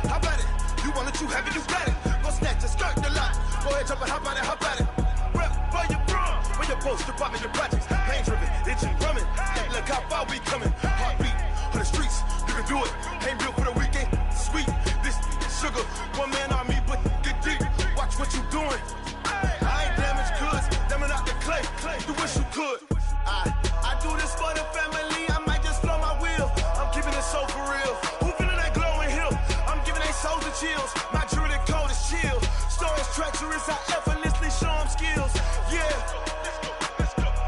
How about it? You want it, you have it, you got it. Go snatch it, skirt the lot. Go ahead, jump it, how about it, how about it? Rep for your bro, for your post, your pop, your projects. Pain driven, itching, drumming. Look how far we coming. Heartbeat for the streets, you can do it. Ain't built for the weekend, sweet. This sugar, one man army, but get deep. Watch what you doing. I ain't damaged goods, damn out the clay. You wish you could. I do this for the family. I might just flow my wheel. I'm keeping it so for real. Who feeling that glowing hill? I'm giving they souls the chills. My jewelry code is chill. Stories treacherous, I effortlessly show them skills. Yeah.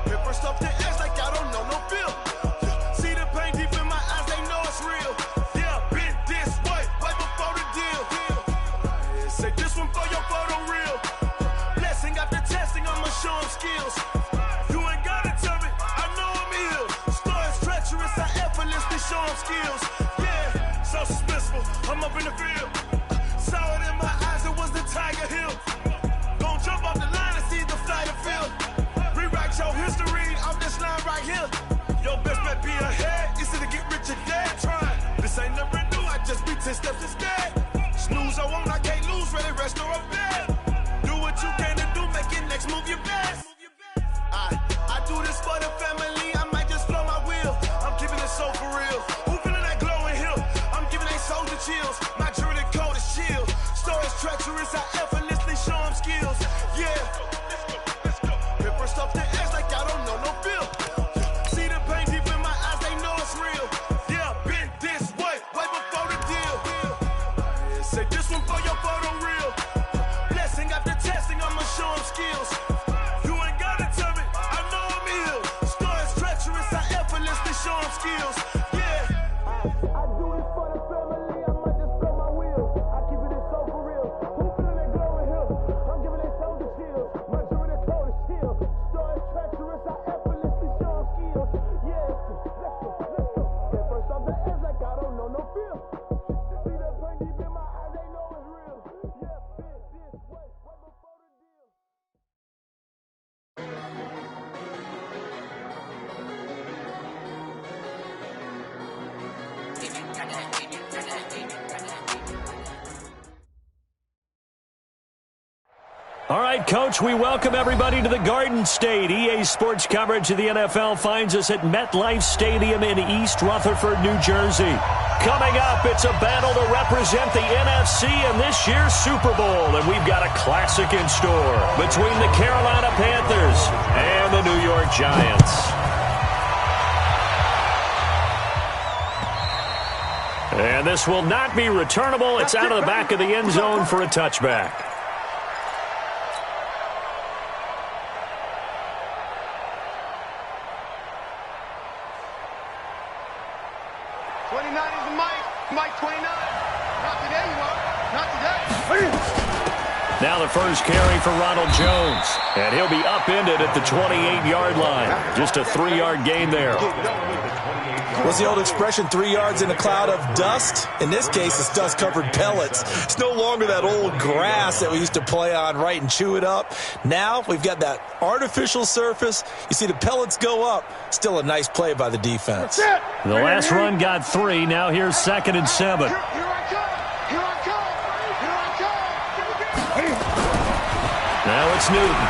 Hit first off the edge like I don't know no feel. See the pain deep in my eyes, they know it's real. Yeah, been this way, way before the deal. Say this one for your photo reel. Blessing after testing, I'ma show them skills. You ain't gotta tell me, I know I'm ill. Stories treacherous, I effortlessly show them skills. Yeah, so suspenseful, I'm up in the field. Saw it in my eyes, it was the Tiger Hill. Gon' jump off the line and see the flight of field. Rewrite your history off this line right here. Your best bet be ahead, easy to get rich or dead. Trying, this ain't never new, I just be 10 steps instead. Snooze I won't, I can't lose, ready, rest or a bed. Do what you can to do, make it next move your best. I do this for the family, I might just flow my wheel. I'm keeping it so for real. Who feeling that glowing hill? I'm giving they souls the chills. My jewelry code is chill. Stories treacherous, I effortlessly show them skills. Yeah. Hit first off the edge like I don't know no feel. See the pain deep in my eyes, they know it's real. Yeah, been this way, way before the deal. Say this one for your photo reel. Blessing after testing, I'ma show them skills. You ain't gotta tell me, I know I'm ill. Stories treacherous, I effortlessly show them skills. Yeah. I do this for the family, I might just blow my wheel. I keep it so for real. Who feeling that glowing hill? I'm giving they souls the chills. My jewelry code is chill. Stories treacherous, I effortlessly show them skills. Yeah, let's go. Get first off the edge like I don't know no feel. See that pain deep in my eyes, they know it's real. Yeah, been this way, way before the deal. All right, Coach, we welcome everybody to the Garden State. EA Sports coverage of the NFL finds us at MetLife Stadium in East Rutherford, New Jersey. Coming up, it's a battle to represent the NFC in this year's Super Bowl, and we've got a classic in store between the Carolina Panthers and the New York Giants. And this will not be returnable. It's out of the back of the end zone for a touchback. 29 is the Mike 29. Not today, you are. Not today. Now the first carry for Ronald Jones. And he'll be upended at the 28-yard line. Just a 3-yard gain there. What's the old expression, 3 yards in a cloud of dust? In this case, it's dust-covered pellets. It's no longer that old grass that we used to play on, right, and chew it up. Now we've got that artificial surface. You see the pellets go up. Still a nice play by the defense. The last run got 3. Now here's 2nd and 7. Here I come. Here I come. Here I come. Now it's Newton.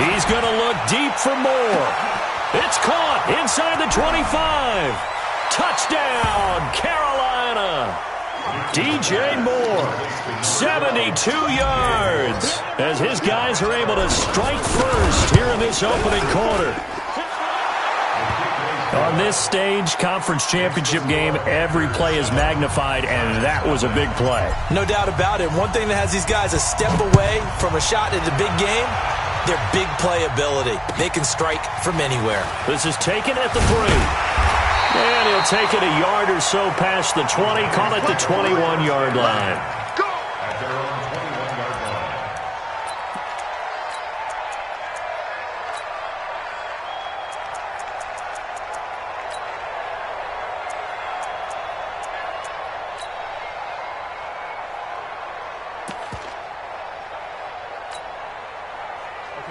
He's going to look deep for more. It's caught inside the 25. Touchdown, Carolina. DJ Moore, 72 yards, as his guys are able to strike first here in this opening quarter. On this stage, conference championship game, every play is magnified, and that was a big play. No doubt about it. One thing that has these guys a step away from a shot at the big game, their big play ability. They can strike from anywhere. This is taken at the 3. And he'll take it a yard or so past the 20, call it the 21-yard line. Go! At their own 21-yard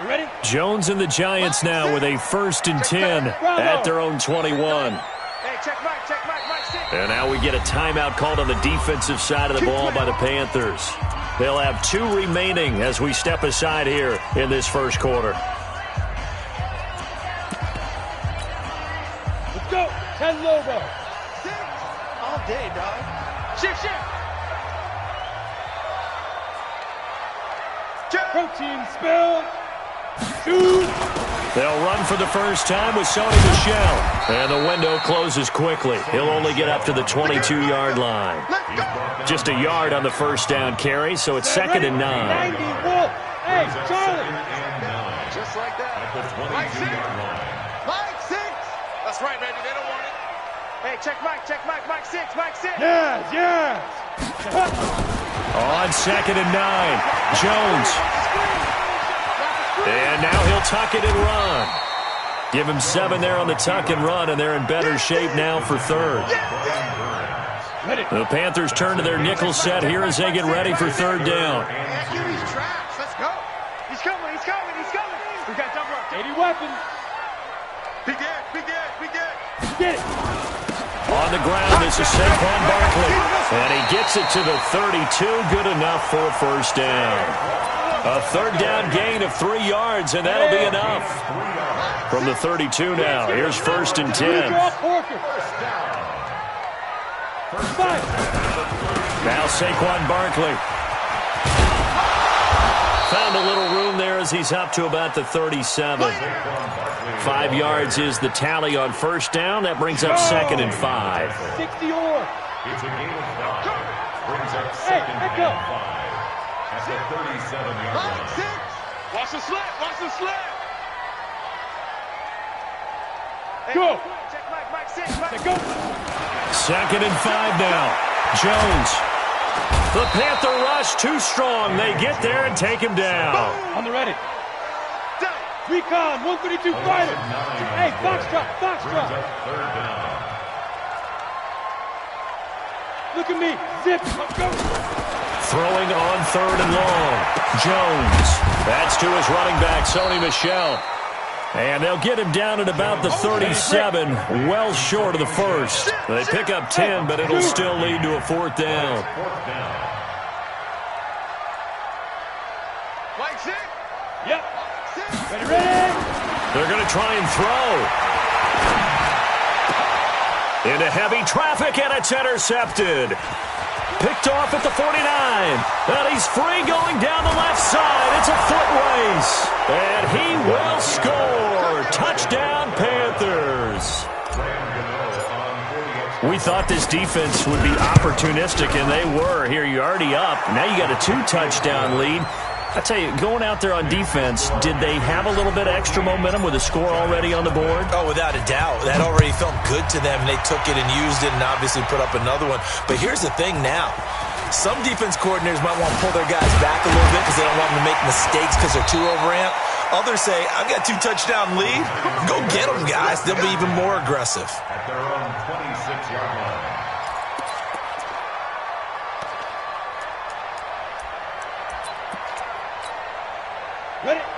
line. Ready? Jones and the Giants now with a 1st and 10 at their own 21. Hey, check Mike, 6. And now we get a timeout called on the defensive side of the ball by the Panthers. They'll have 2 remaining as we step aside here in this first quarter. Let's go. 10 Lobo. 6. All day, dog. Shift. Protein spill. Shoot. They'll run for the first time with Sony Michel. And the window closes quickly. He'll only get up to the 22-yard line. Just a yard on the first down carry, so it's 2nd and 9. 90, Wolf. Hey, Charlie. Just like that. Mike 6. Mike 6. That's right, Randy. They don't want it. Hey, check Mike. Mike 6. Yes. On 2nd and 9, Jones. And now he'll tuck it and run. Give him 7 there on the tuck and run, and they're in better shape now for 3rd. The Panthers turn to their nickel set here as they get ready for 3rd down. Let's go. He's coming. We got double up. 80 weapons. Be good. Get it. On the ground, this is Saquon Barkley. And he gets it to the 32. Good enough for a first down. A 3rd down gain of 3 yards, and that'll be enough. From the 32 now, here's 1st and 10. Now Saquon Barkley. Found a little room there as he's up to about the 37. 5 yards is the tally on first down. That brings up 2nd and 5. 60 or. It's a game of 5. Brings up 2nd and 5. At the 37-yard line. 6. Watch the slip. Go. Check Mike 6. Go. 2nd and 5 now. Jones. The Panther rush too strong. They get there and take him down. On the ready. Recon, 132 fighter. Hey, box drop. Brings up 3rd down. Look at me. Zip. Let's go. Throwing on 3rd and long. Jones. That's to his running back, Sony Michel. And they'll get him down at about the 37, well short of the first. They pick up 10, but it'll still lead to a 4th down. Mike 6. Yep. 6. Ready. They're going to try and throw. Into heavy traffic, and it's intercepted. Picked off at the 49. And he's free going down the left side. It's a foot race. And he will score. Touchdown, Panthers. We thought this defense would be opportunistic, and they were. Here, you're already up. Now you got a 2-touchdown lead. I tell you, going out there on defense, did they have a little bit of extra momentum with a score already on the board? Oh, without a doubt. That already felt good to them, and they took it and used it and obviously put up another one. But here's the thing now. Some defense coordinators might want to pull their guys back a little bit because they don't want them to make mistakes because they're too overamped. Others say, I've got 2-touchdown lead. Go get them, guys. They'll be even more aggressive. At their own 26-yard line.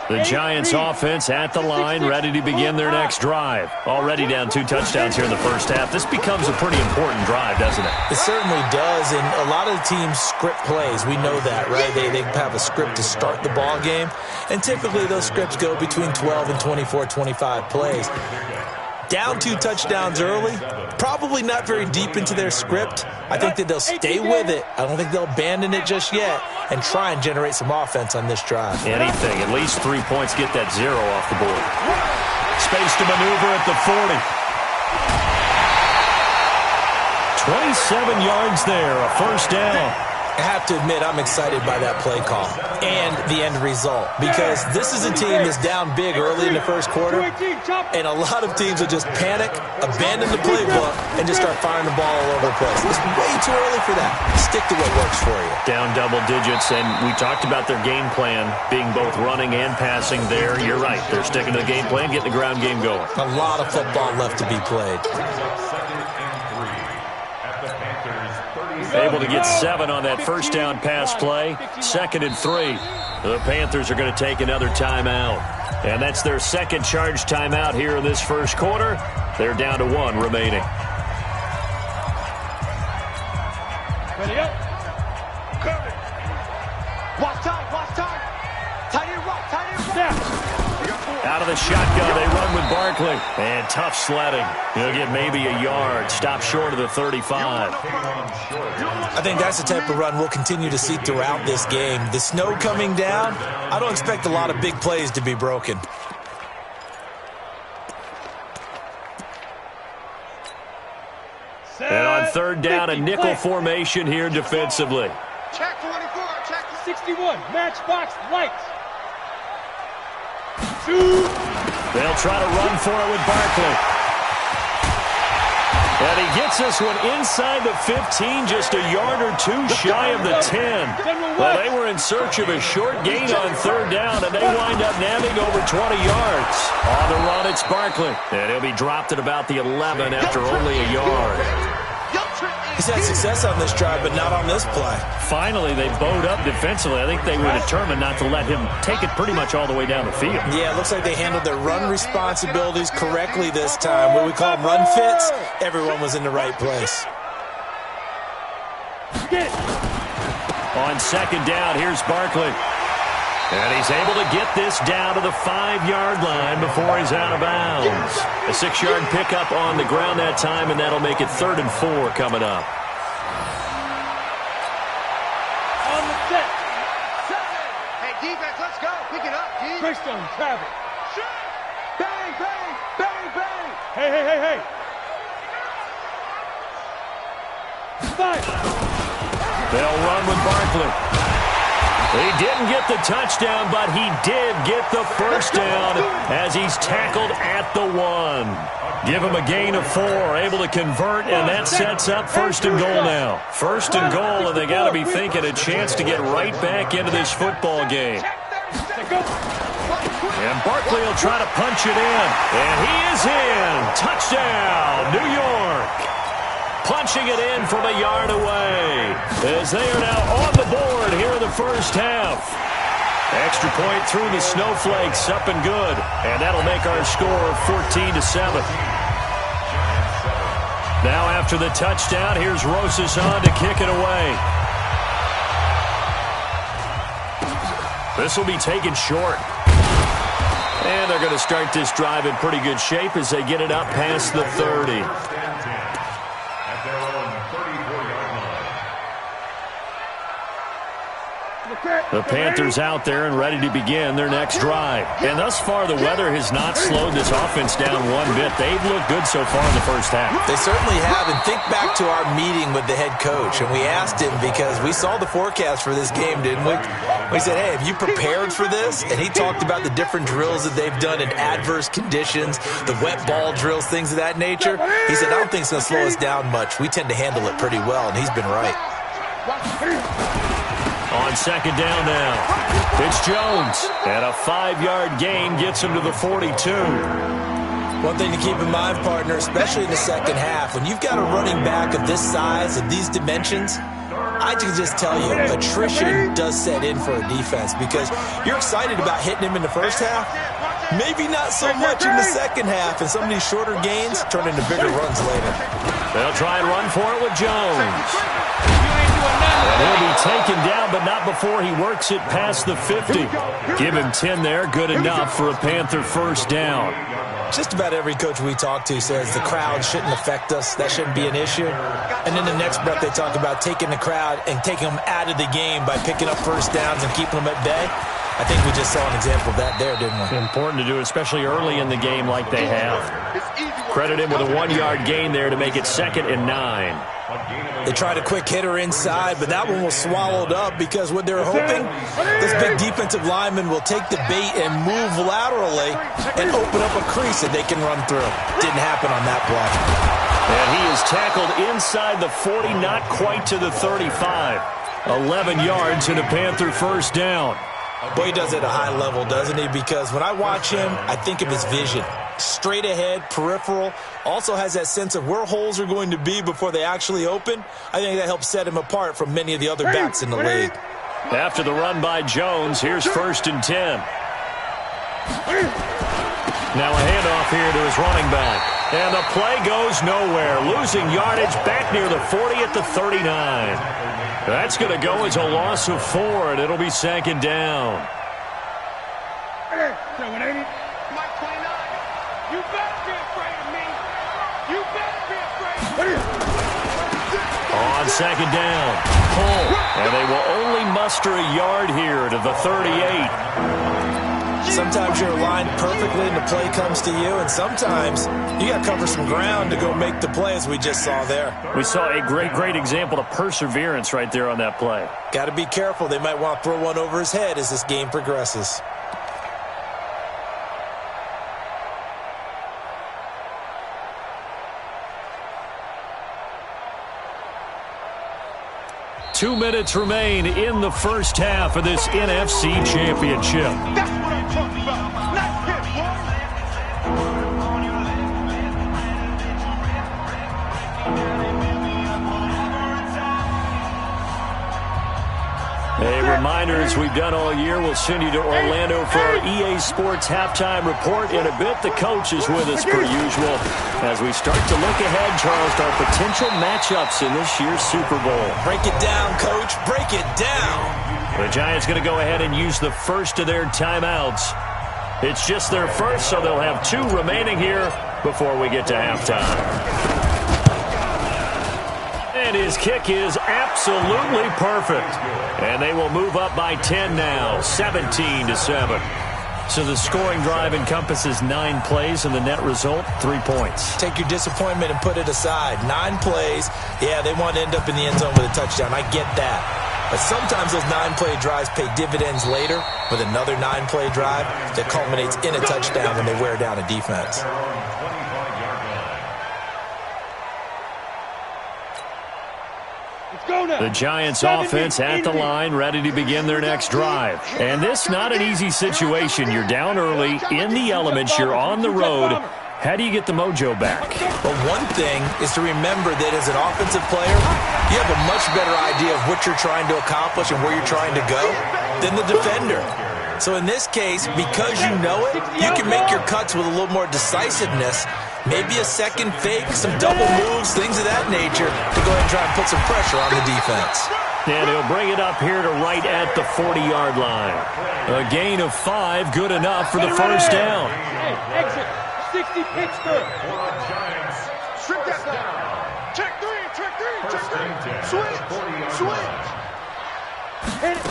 The Giants offense at the line, ready to begin their next drive. Already down 2 touchdowns here in the first half. This becomes a pretty important drive, doesn't it? It certainly does, and a lot of the teams script plays. We know that, right? They have a script to start the ball game, and typically those scripts go between 12 and 24, 25 plays. Down 2 touchdowns early, probably not very deep into their script. I think that they'll stay with it. I don't think they'll abandon it just yet and try and generate some offense on this drive. Anything, at least 3 points, get that 0 off the board. Space to maneuver at the 40. 27 yards there, a first down. I have to admit, I'm excited by that play call and the end result because this is a team that's down big early in the first quarter, and a lot of teams will just panic, abandon the playbook, and just start firing the ball all over the place. It's way too early for that. Stick to what works for you. Down double digits, and we talked about their game plan being both running and passing there. You're right. They're sticking to the game plan, getting the ground game going. A lot of football left to be played. Able to get 7 on that first down pass play. 2nd and 3. The Panthers are going to take another timeout. And that's their second charge timeout here in this first quarter. They're down to 1 remaining. Watch time, watch time. Tight end rock, tight end rock. Out of the shotgun, they run with Barkley. And tough sledding. He'll get maybe a yard. Stop short of the 35. I think that's the type of run we'll continue to see throughout this game. The snow coming down, I don't expect a lot of big plays to be broken. And on third down, a nickel formation here defensively. Check 24, check 61, matchbox lights. They'll try to run for it with Barkley. And he gets this one inside the 15, just a yard or two shy of the 10. Well, they were in search of a short gain on third down, and they wind up nabbing over 20 yards. On the run, it's Barkley. And he'll be dropped at about the 11 after only a yard. He's had success on this drive, but not on this play. Finally, they bowed up defensively. I think they were determined not to let him take it pretty much all the way down the field. Yeah, it looks like they handled their run responsibilities correctly this time. What we call them run fits, everyone was in the right place. On second down, here's Barkley. And he's able to get this down to the 5-yard line before he's out of bounds. A 6-yard pickup on the ground that time, and that'll make it 3rd and 4 coming up. On the set. Hey, defense, let's go. Pick it up, D. Christian travel. Bang, bang, bang, bang. Hey. Five. They'll run with Barkley. He didn't get the touchdown, but he did get the first down as he's tackled at the 1. Give him a gain of 4, able to convert, and that sets up 1st and goal now. 1st and goal, and they got to be thinking a chance to get right back into this football game. And Barkley will try to punch it in, and he is in. Touchdown, New York. Punching it in from a yard away as they are now on the board here in the first half. Extra point through the snowflakes, up and good. And that'll make our score 14-7. Now after the touchdown, here's Rosas on to kick it away. This will be taken short. And they're going to start this drive in pretty good shape as they get it up past the 30. The Panthers out there and ready to begin their next drive. And thus far, the weather has not slowed this offense down one bit. They've looked good so far in the first half. They certainly have. And think back to our meeting with the head coach. And we asked him because we saw the forecast for this game, didn't we? We said, hey, have you prepared for this? And he talked about the different drills that they've done in adverse conditions, the wet ball drills, things of that nature. He said, I don't think it's going to slow us down much. We tend to handle it pretty well, and he's been right. On second down now, it's Jones. And a 5-yard gain gets him to the 42. One thing to keep in mind, partner, especially in the second half, when you've got a running back of this size, of these dimensions, I can just tell you, attrition does set in for a defense because you're excited about hitting him in the first half, maybe not so much in the second half, and some of these shorter gains turn into bigger runs later. They'll try and run for it with Jones. And he'll be taken down, but not before he works it past the 50. Give him 10 there, good enough for a Panther first down. Just about every coach we talk to says the crowd shouldn't affect us. That shouldn't be an issue. And then the next breath they talk about taking the crowd and taking them out of the game by picking up first downs and keeping them at bay. I think we just saw an example of that there, didn't we? Important to do, especially early in the game like they have. Credit him with a 1-yard gain there to make it 2nd and 9. They tried a quick hitter inside, but that one was swallowed up because what they're hoping, this big defensive lineman will take the bait and move laterally and open up a crease that they can run through. Didn't happen on that play. And he is tackled inside the 40, not quite to the 35. 11 yards and a Panther first down. Boy, he does it at a high level, doesn't he? Because when I watch him, I think of his vision. Straight ahead, peripheral, also has that sense of where holes are going to be before they actually open. I think that helps set him apart from many of the other backs in the league. After the run by Jones, here's 1st and 10. Now a handoff here to his running back. And the play goes nowhere. Losing yardage back near the 40 at the 39. That's going to go as a loss of 4, and it'll be second down. Hey, 780. Mike 29. You better be afraid of me. You better be afraid of me. On second down, pull, and they will only muster a yard here to the 38. Sometimes you're aligned perfectly and the play comes to you, and sometimes you got to cover some ground to go make the play, as we just saw there. We saw a great example of perseverance right there on that play. Got to be careful. They might want to throw one over his head as this game progresses. Two minutes remain in the first half of this NFC Championship. That's what I'm talking about. Not him, A reminder, as we've done all year, we'll send you to Orlando for our EA Sports halftime report. In a bit, the coach is with us per usual as we start to look ahead, Charles, to our potential matchups in this year's Super Bowl. Break it down, Coach. Break it down. The Giants going to go ahead and use the first of their timeouts. It's just their first, so they'll have 2 remaining here before we get to halftime. And his kick is absolutely perfect. And they will move up by 10 now, 17-7. So the scoring drive encompasses 9 plays, and the net result, 3 points. Take your disappointment and put it aside. 9 plays. Yeah, they want to end up in the end zone with a touchdown. I get that. But sometimes those 9-play drives pay dividends later with another 9-play drive that culminates in a touchdown when they wear down a defense. The Giants offense at the line, ready to begin their next drive. And this not an easy situation. You're down early, in the elements, you're on the road. How do you get the mojo back? Well, one thing is to remember that as an offensive player, you have a much better idea of what you're trying to accomplish and where you're trying to go than the defender. So in this case, because you know it, you can make your cuts with a little more decisiveness. Maybe a second fake, some double moves, things of that nature to go ahead and try and put some pressure on the defense. And he'll bring it up here to right at the 40-yard line. A gain of 5, good enough for the first down. Hey, exit. 60 pitch good. Trick that down. Check 3, check 3, check 3. Switch. Hit it.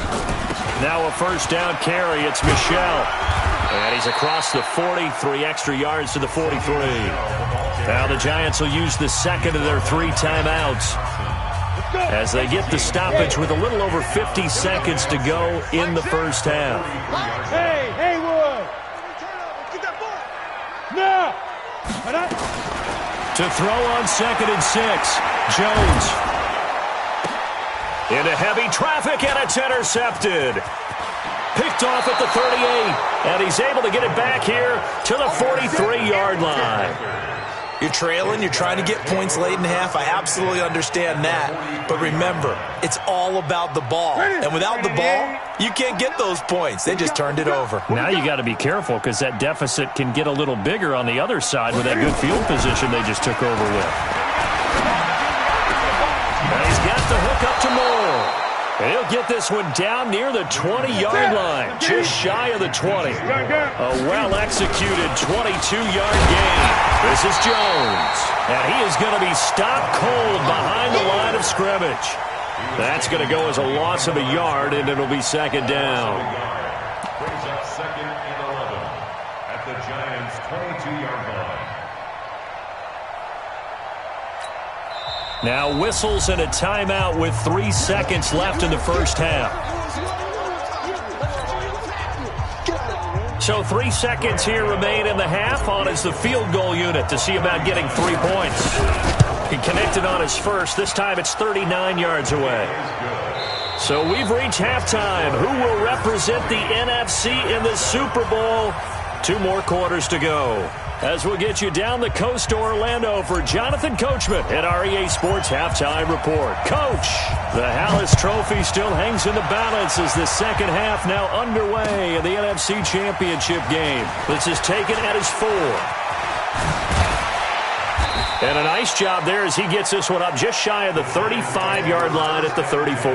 Now a first down carry. It's Michel. And he's across the 40, 3 extra yards to the 43. Now the Giants will use the second of their 3 timeouts as they get the stoppage with a little over 50 seconds to go in the first half. Hey, Haywood. Get that ball. No. To throw on 2nd and 6, Jones. Into heavy traffic, and it's intercepted. Picked off at the 38, and he's able to get it back here to the 43-yard line. You're trailing, you're trying to get points late in half. I absolutely understand that. But remember, it's all about the ball. And without the ball, you can't get those points. They just turned it over. Now you got to be careful because that deficit can get a little bigger on the other side with that good field position they just took over with. Now he's got the hook up to Moore. And he'll get this one down near the 20-yard line, just shy of the 20. A well-executed 22-yard gain. This is Jones. And he is going to be stopped cold behind the line of scrimmage. That's going to go as a loss of a yard, and it'll be second down. Brings up 2nd and 11 at the Giants' 22-yard line. Now whistles and a timeout with 3 seconds left in the first half. So 3 seconds here remain in the half. On is the field goal unit to see about getting 3 points. He connected on his first. This time it's 39 yards away. So we've reached halftime. Who will represent the NFC in the Super Bowl? 2 more quarters to go. As we'll get you down the coast to Orlando for Jonathan Coachman at our EA Sports Halftime Report. Coach, the Hallis Trophy still hangs in the balance as the second half now underway in the NFC Championship game. This is taken at his 4. And a nice job there as he gets this one up just shy of the 35-yard line at the 34.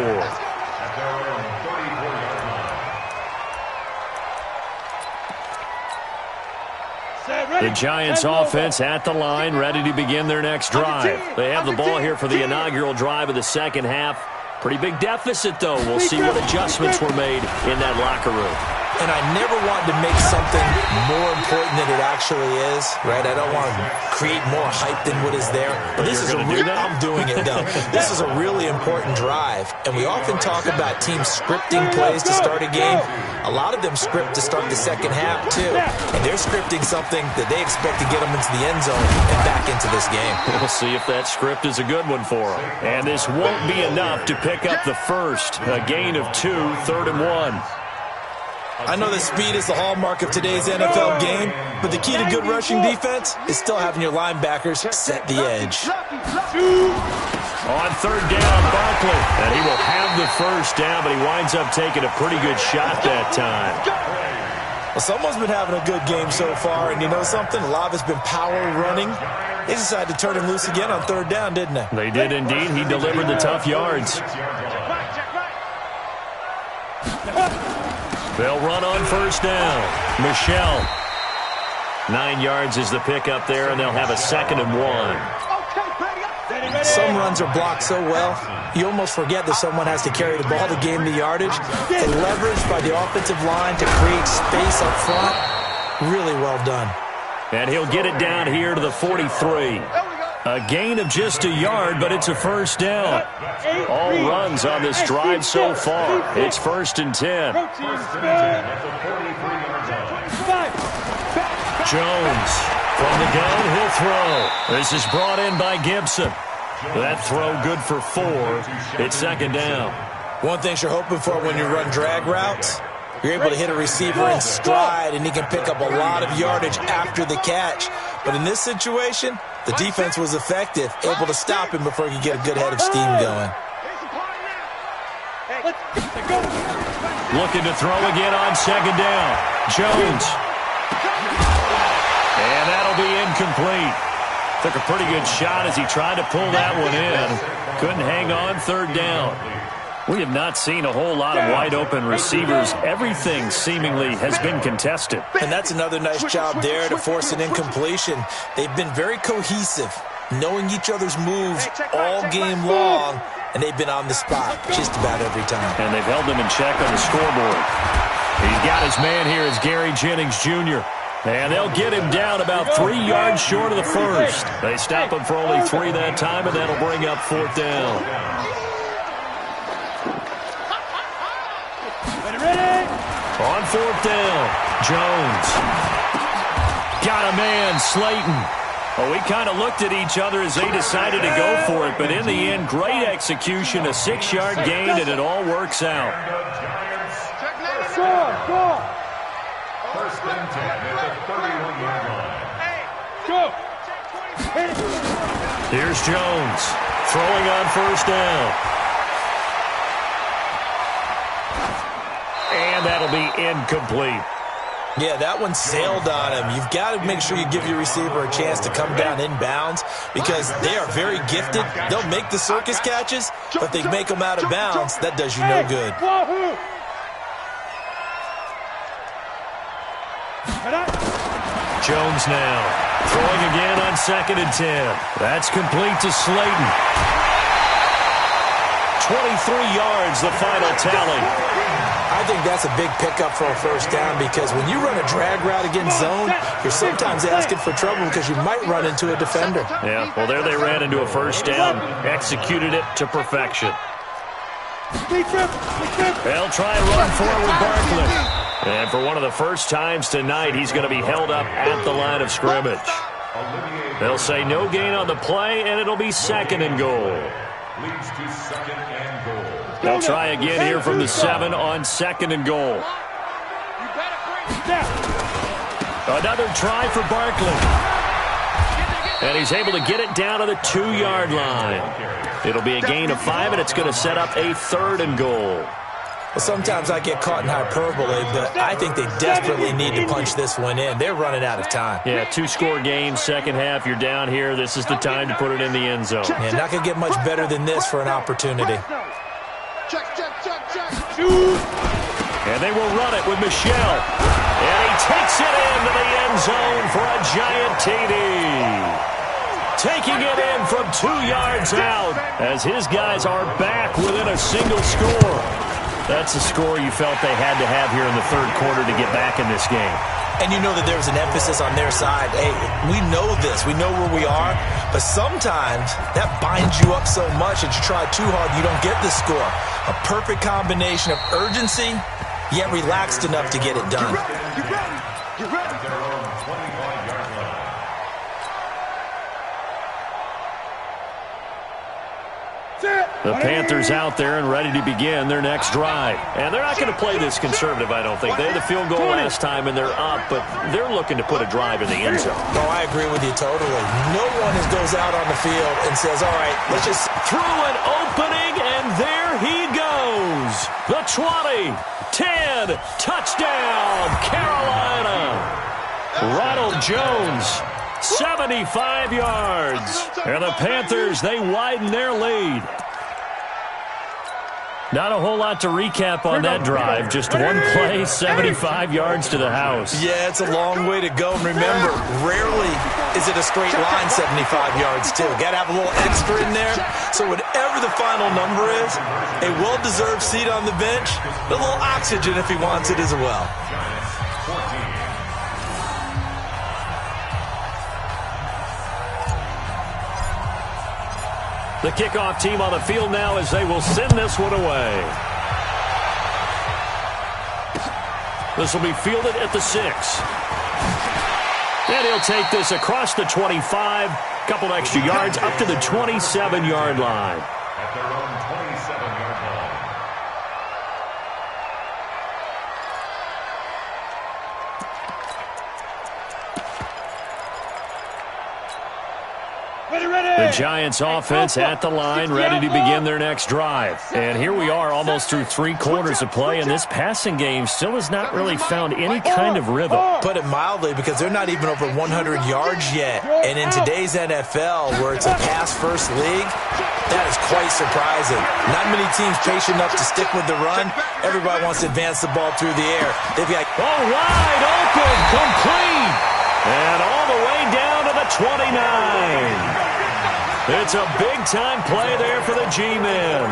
The Giants offense at the line, ready to begin their next drive. They have the ball here for the inaugural drive of the second half. Pretty big deficit, though. We'll see what adjustments were made in that locker room. And I never wanted to make something more important than it actually is, right? I don't want to create more hype than what is there. But this is I'm doing it, though. This is a really important drive. And we often talk about teams scripting plays to start a game. A lot of them script to start the second half, too. And they're scripting something that they expect to get them into the end zone and back into this game. We'll see if that script is a good one for them. And this won't be enough to pick up the first. A gain of 2, 3rd and 1. I know that speed is the hallmark of today's NFL game, but the key to good rushing defense is still having your linebackers set the edge. On 3rd down, Barkley. And he will have the first down, but he winds up taking a pretty good shot that time. Well, someone's been having a good game so far, and you know something? A lot of it's been power running. They decided to turn him loose again on 3rd down, didn't they? They did indeed. He delivered the tough yards. They'll run on 1st down. Michelle. 9 yards is the pickup there, and they'll have a 2nd and 1. Some runs are blocked so well, you almost forget that someone has to carry the ball to gain the yardage. The leverage by the offensive line to create space up front, really well done. And he'll get it down here to the 43. A gain of just a yard, but it's a 1st down. All runs on this drive so far. It's 1st and 10. Jones from the gun, he'll throw. This is brought in by Gibson. That throw good for 4. It's 2nd down. One thing you're hoping for when you run drag routes, you're able to hit a receiver in stride, and he can pick up a lot of yardage after the catch. But in this situation, the defense was effective, able to stop him before he could get a good head of steam going. Looking to throw again on 2nd down. Jones. And that'll be incomplete. Took a pretty good shot as he tried to pull that one in. Couldn't hang on 3rd down. We have not seen a whole lot of wide-open receivers. Everything seemingly has been contested. And that's another nice job there to force an incompletion. They've been very cohesive, knowing each other's moves all game long, and they've been on the spot just about every time. And they've held them in check on the scoreboard. He's got his man here as Gary Jennings Jr. And they'll get him down about 3 yards short of the first. They stop him for only 3 that time, and that'll bring up 4th down. On 4th down, Jones. Got a man, Slayton. Well, we kind of looked at each other as they decided to go for it, but in the end, great execution, a 6-yard gain, and it all works out. Go! 1st and 10 at the 31-yard line. Go! Here's Jones throwing on 1st down. And that'll be incomplete. Yeah, that one sailed on him. You've got to make sure you give your receiver a chance to come down inbounds because they are very gifted. They'll make the circus catches, but they make them out of bounds. That does you no good. Jones now throwing again on 2nd and 10. That's complete to Slayton. 23 yards, the final tally. I think that's a big pickup for a 1st down because when you run a drag route against zone, you're sometimes asking for trouble because you might run into a defender. Yeah, well, there they ran into a 1st down, executed it to perfection. They'll try and run forward Barkley. And for one of the first times tonight, he's going to be held up at the line of scrimmage. They'll say no gain on the play, and it'll be 2nd and goal. Leads to 2nd and goal. They'll try again here from the 7 on 2nd and goal. Another try for Barkley. And he's able to get it down to the 2-yard line. It'll be a gain of 5, and it's going to set up a 3rd and goal. Well, sometimes I get caught in hyperbole, but I think they desperately need to punch this one in. They're running out of time. Yeah, 2-score game, second half. You're down here. This is the time to put it in the end zone. Yeah, not going to get much better than this for an opportunity. And they will run it with Michelle. And he takes it into the end zone for a giant TD. Taking it in from 2 yards out as his guys are back within a single score. That's a score you felt they had to have here in the third quarter to get back in this game. And you know that there was an emphasis on their side. Hey, we know this. We know where we are. But sometimes that binds you up so much that you try too hard, you don't get the score. A perfect combination of urgency, yet relaxed enough to get it done. You ready? You ready? The Panthers out there and ready to begin their next drive. And they're not going to play this conservative, I don't think. They had the field goal last time, and they're up, but they're looking to put a drive in the end zone. Oh, I agree with you totally. No one goes out on the field and says, all right, let's just... Through an opening, and there he goes. The 20, 10, touchdown, Carolina. Ronald Jones, 75 yards. And the Panthers, they widen their lead. Not a whole lot to recap on that drive. Just one play, 75 yards to the house. Yeah, it's a long way to go. And remember, rarely is it a straight line 75 yards, too. Got to have a little extra in there. So whatever the final number is, a well-deserved seat on the bench, a little oxygen if he wants it as well. The kickoff team on the field now as they will send this one away. This will be fielded at the 6. And he'll take this across the 25, couple extra yards up to the 27-yard line. At their own 27-yard line. The Giants offense at the line, ready to begin their next drive. And here we are almost through 3 quarters of play, and this passing game still has not really found any kind of rhythm. Put it mildly, because they're not even over 100 yards yet. And in today's NFL, where it's a pass-first league, that is quite surprising. Not many teams patient enough to stick with the run. Everybody wants to advance the ball through the air. They've got... Oh, wide open, complete. And all the way down to the 29. It's a big-time play there for the G-men.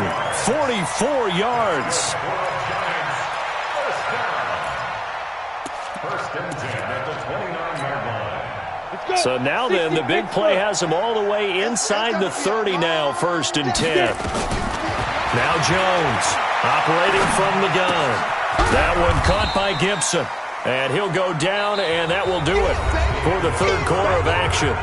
44 yards. First and 10 at the 29-yard line. So now then, the big play has them all the way inside the 30 now, first and 10. Now Jones operating from the gun. That one caught by Gibson. And he'll go down, and that will do it for the third quarter of action.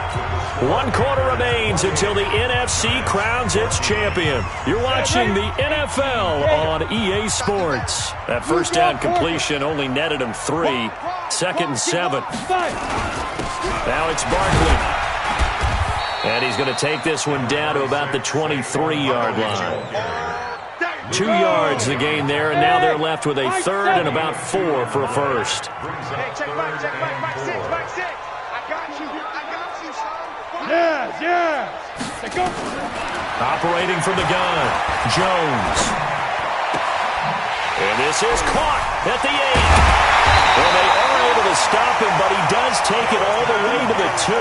1 quarter remains until the NFC crowns its champion. You're watching the NFL on EA Sports. That first down completion only netted him 3. Second and 7. Now it's Barkley. And he's going to take this one down to about the 23-yard line. 2 yards the gain there, and now they're left with a third and about 4 for a first. Hey, check back 6, back 6. I got you, son. Yeah. Let's go. Operating from the gun, Jones. And this is caught at the 8. Well, they are able to stop him, but he does take it all the way to the 2.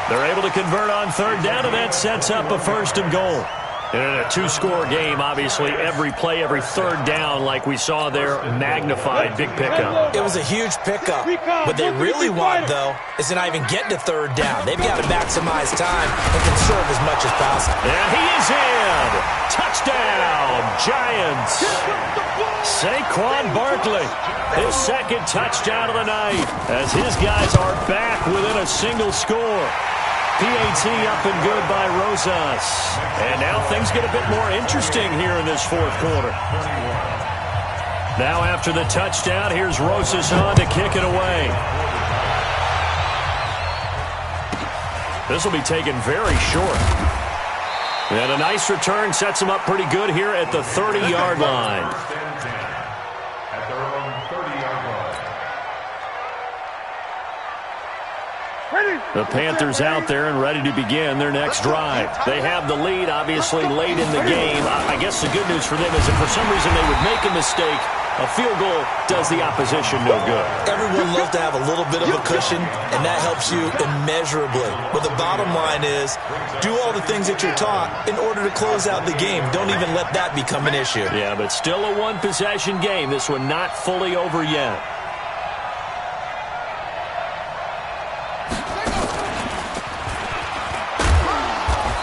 They're able to convert on third down, and that sets up a first and goal. And in a 2-score game, obviously, every play, every third down, like we saw there, magnified, big pickup. It was a huge pickup. What they really want, though, is to not even get to third down. They've got to maximize time and conserve as much as possible. And he is in. Touchdown, Giants. Saquon Barkley, his second touchdown of the night, as his guys are back within a single score. PAT up and good by Rosas. And now things get a bit more interesting here in this fourth quarter. Now after the touchdown, here's Rosas on to kick it away. This will be taken very short. And a nice return sets him up pretty good here at the 30-yard line. at their own 30-yard line. The Panthers out there and ready to begin their next drive. They have the lead, obviously, late in the game. I guess the good news for them is if for some reason they would make a mistake, a field goal does the opposition no good. Everyone loves to have a little bit of a cushion, and that helps you immeasurably. But the bottom line is, do all the things that you're taught in order to close out the game. Don't even let that become an issue. Yeah, but still a one-possession game. This one not fully over yet.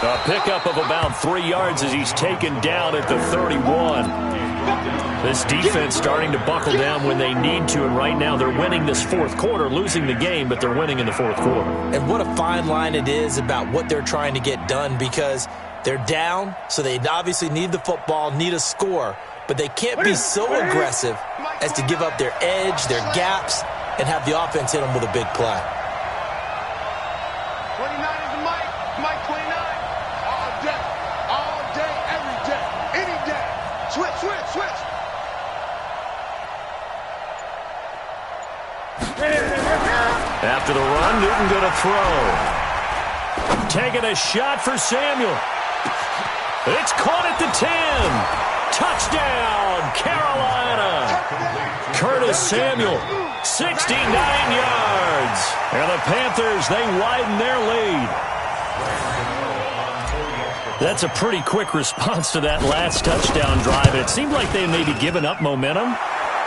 A pickup of about 3 yards as he's taken down at the 31. This defense starting to buckle down when they need to, and right now they're winning this fourth quarter, losing the game, but they're winning in the fourth quarter. And what a fine line it is about what they're trying to get done, because they're down, so they obviously need the football, need a score, but they can't be so aggressive as to give up their edge, their gaps, and have the offense hit them with a big play. 29 is the Mike. Mike 29. All day, every day, any day. Switch, switch, switch. After the run, Newton going to throw. Taking a shot for Samuel. It's caught at the 10. Touchdown, Carolina. Curtis Samuel, 69 yards. And the Panthers, they widen their lead. That's a pretty quick response to that last touchdown drive. It seemed like they may be giving up momentum.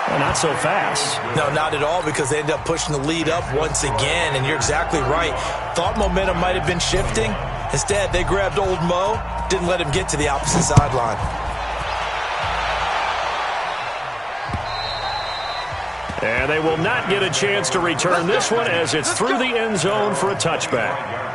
Well, not so fast. No, not at all, because they end up pushing the lead up once again, and you're exactly right. Thought momentum might have been shifting. Instead, they grabbed old Mo, didn't let him get to the opposite sideline. And they will not get a chance to return this one as it's through the end zone for a touchback.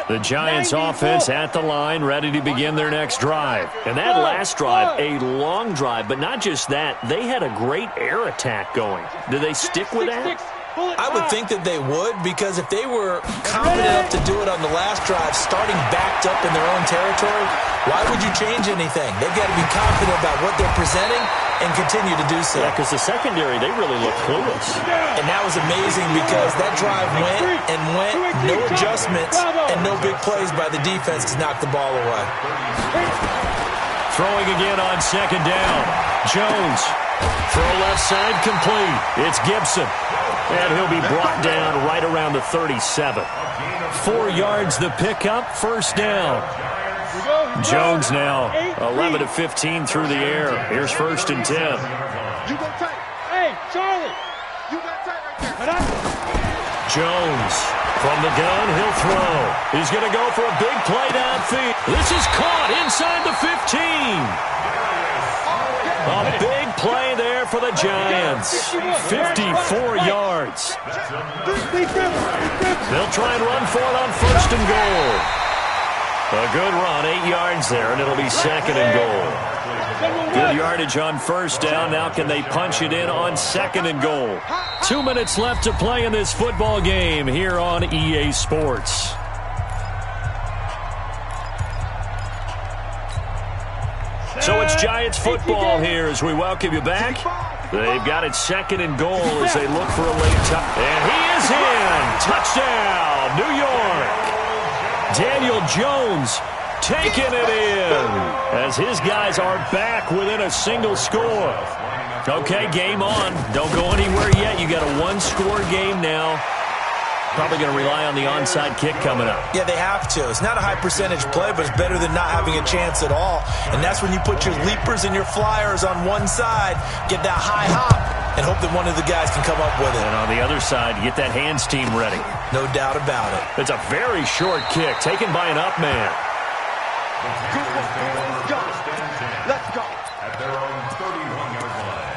The Giants offense at the line, ready to begin their next drive. And that last drive, a long drive, but not just that. They had a great air attack going. Do they stick with that? I would think that they would, because if they were confident enough to do it on the last drive, starting backed up in their own territory, why would you change anything? They've got to be confident about what they're presenting and continue to do so. Yeah, because the secondary, they really look clueless. And that was amazing, because that drive went and went, no adjustments, and no big plays by the defense to knock the ball away. Throwing again on second down. Jones. Throw left side complete. It's Gibson. And he'll be brought down right around the 37. 4 yards the pickup, first down. Jones now 11 of 15 through the air. Here's first and 10. You go tight. Hey, Charlie. You got tight right there. Jones from the gun, he'll throw. He's going to go for a big play downfield. This is caught inside the 15. A big play there for the Giants. 54 yards. They'll try and run for it on first and goal. A good run, 8 yards there, and it'll be second and goal. Good yardage on first down. Now can they punch it in on second and goal? 2 minutes left to play in this football game here on EA Sports. So it's Giants football here as we welcome you back. They've got it second and goal as they look for a late touch. And he is in. Touchdown, New York. Daniel Jones taking it in as his guys are back within a single score. Okay, game on. Don't go anywhere yet. You got a one-score game now. Probably going to rely on the onside kick coming up. Yeah, they have to. It's not a high percentage play, but it's better than not having a chance at all. And that's when you put your leapers and your flyers on one side, get that high hop, and hope that one of the guys can come up with it. And on the other side, get that hands team ready. No doubt about it. It's a very short kick taken by an up man. Let's go. At their own 31-yard line.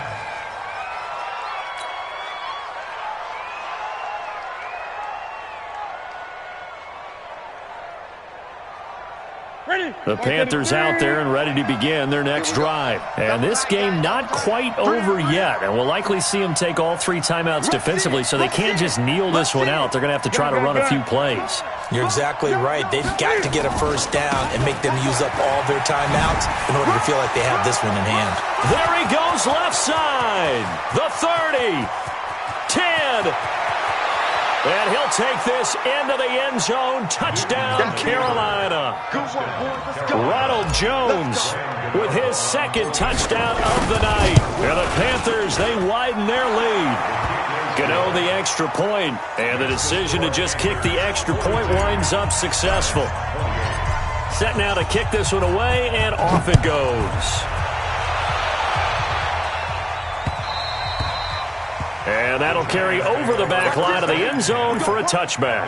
Ready? The Panthers out there and ready to begin their next drive. And this game not quite over yet. And we'll likely see them take all 3 timeouts defensively, so they can't just kneel this one out. They're going to have to try to run a few plays. You're exactly right. They've got to get a first down and make them use up all their timeouts in order to feel like they have this one in hand. There he goes left side. The 30. 10. And he'll take this into the end zone. Touchdown, Carolina. Ronald Jones with his second touchdown of the night. And the Panthers, they widen their lead. Gano the extra point, and the decision to just kick the extra point winds up successful. Set now to kick this one away, and off it goes. And that'll carry over the back line of the end zone for a touchback.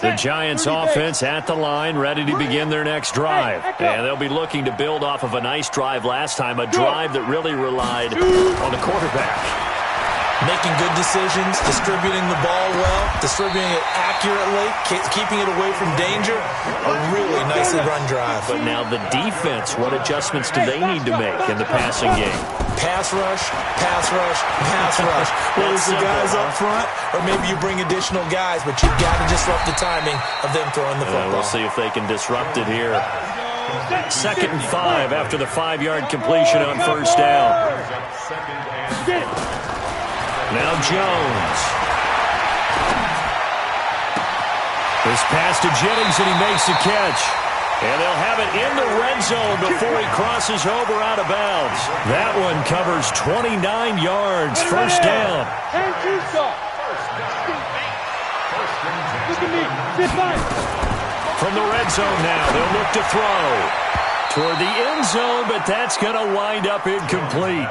The Giants offense at the line, ready to begin their next drive. And they'll be looking to build off of a nice drive last time, a drive that really relied on the quarterback. Making good decisions, distributing the ball well, distributing it accurately, keeping it away from danger. A really nicely run drive. But now the defense, what adjustments do they need to make in the passing game? Pass rush, pass rush, pass rush. Whether it's the guys up front, or maybe you bring additional guys, but you've got to disrupt the timing of them throwing the football. We'll see if they can disrupt it here. 2nd and 5 after the 5-yard completion on first down. Now Jones. This pass to Jennings, and he makes the catch. And they'll have it in the red zone before he crosses over out of bounds. That one covers 29 yards. First down. From the red zone now, they'll look to throw toward the end zone, but that's going to wind up incomplete.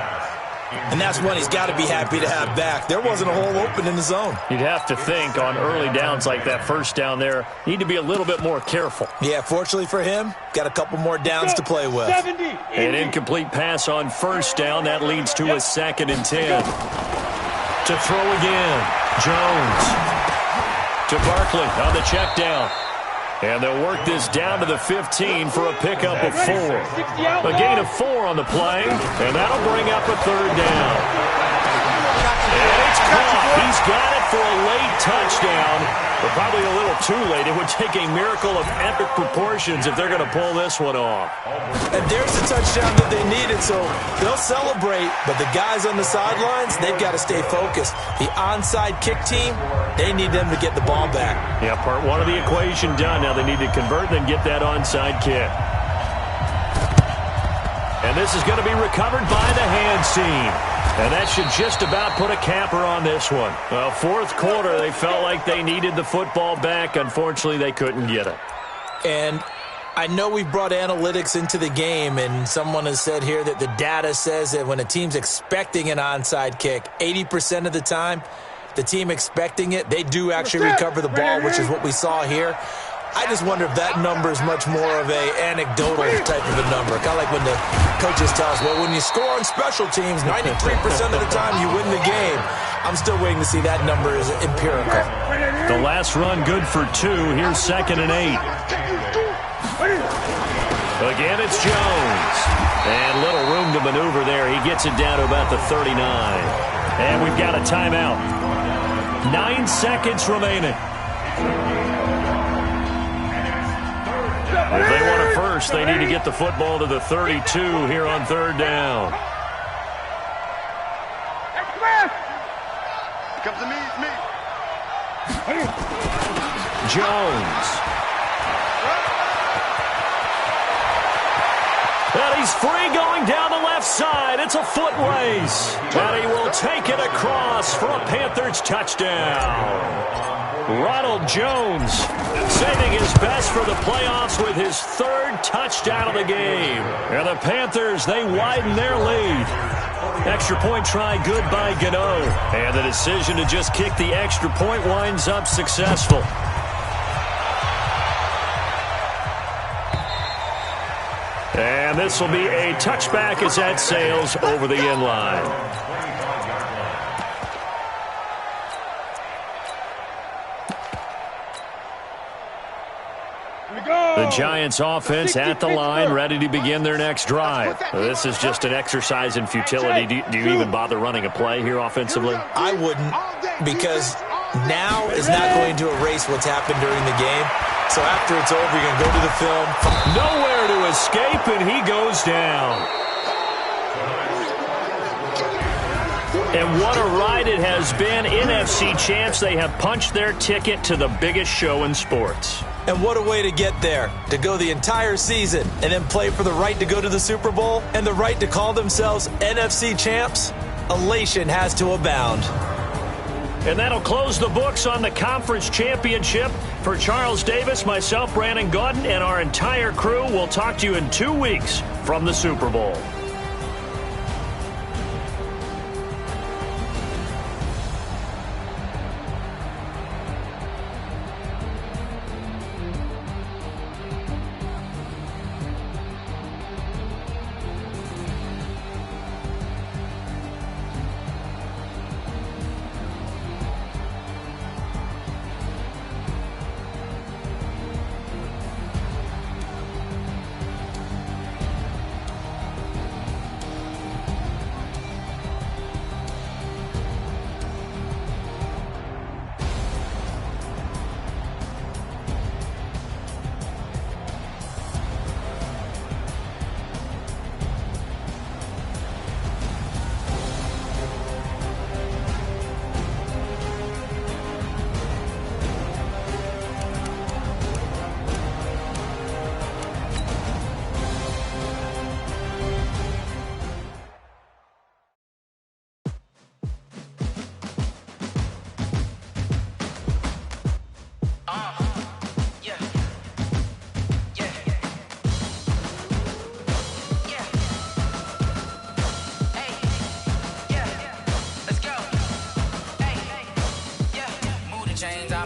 And that's one he's got to be happy to have back. There wasn't a hole open in the zone. You'd have to think on early downs like that first down there, need to be a little bit more careful. Yeah, fortunately for him, got a couple more downs to play with. An incomplete pass on first down. That leads to a 2nd and 10. To throw again. Jones. To Barkley on the check down. And they'll work this down to the 15 for a pickup of 4. A gain of 4 on the play, and that'll bring up a 3rd down. And it's caught. He's got it for a late touchdown, but probably a little too late. It would take a miracle of epic proportions if they're going to pull this one off. And there's the touchdown that they needed, so they'll celebrate, but the guys on the sidelines, they've got to stay focused. The onside kick team, they need them to get the ball back. Yeah, part 1 of the equation done. Now they need to convert and then get that onside kick. And this is going to be recovered by the hands team. And that should just about put a capper on this one. Well, 4th quarter, they felt like they needed the football back. Unfortunately, they couldn't get it. And I know we've brought analytics into the game, and someone has said here that the data says that when a team's expecting an onside kick, 80% of the time, the team expecting it, they do actually recover the ball, which is what we saw here. I just wonder if that number is much more of a anecdotal type of a number. Kind of like when the coaches tell us, well, when you score on special teams, 93% of the time you win the game. I'm still waiting to see that number is empirical. The last run good for 2. Here's 2nd and 8. Again, it's Jones. And little room to maneuver there. He gets it down to about the 39. And we've got a timeout. 9 seconds remaining. If they want it first, they need to get the football to the 32 here on 3rd down. Here comes the me. Jones. And he's free going down the left side. It's a foot race. And he will take it across for a Panthers touchdown. Ronald Jones saving his best for the playoffs with his 3rd touchdown of the game. And the Panthers, they widen their lead. Extra point try good by Gano. And the decision to just kick the extra point winds up successful. And this will be a touchback as that sails over the end line. The Giants offense at the line, ready to begin their next drive. This is just an exercise in futility. Do you even bother running a play here offensively? I wouldn't, because now is not going to erase what's happened during the game. So after it's over, you're going to go to the film. Nowhere to escape, and he goes down. And what a ride it has been. NFC champs, they have punched their ticket to the biggest show in sports. And what a way to get there, to go the entire season and then play for the right to go to the Super Bowl and the right to call themselves NFC champs. Elation has to abound. And that'll close the books on the conference championship. For Charles Davis, myself, Brandon Gaudin, and our entire crew, we'll talk to you in 2 weeks from the Super Bowl.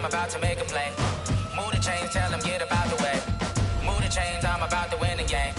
About to make a play. Move the chains, tell them get about the way. Move the chains, I'm about to win the game.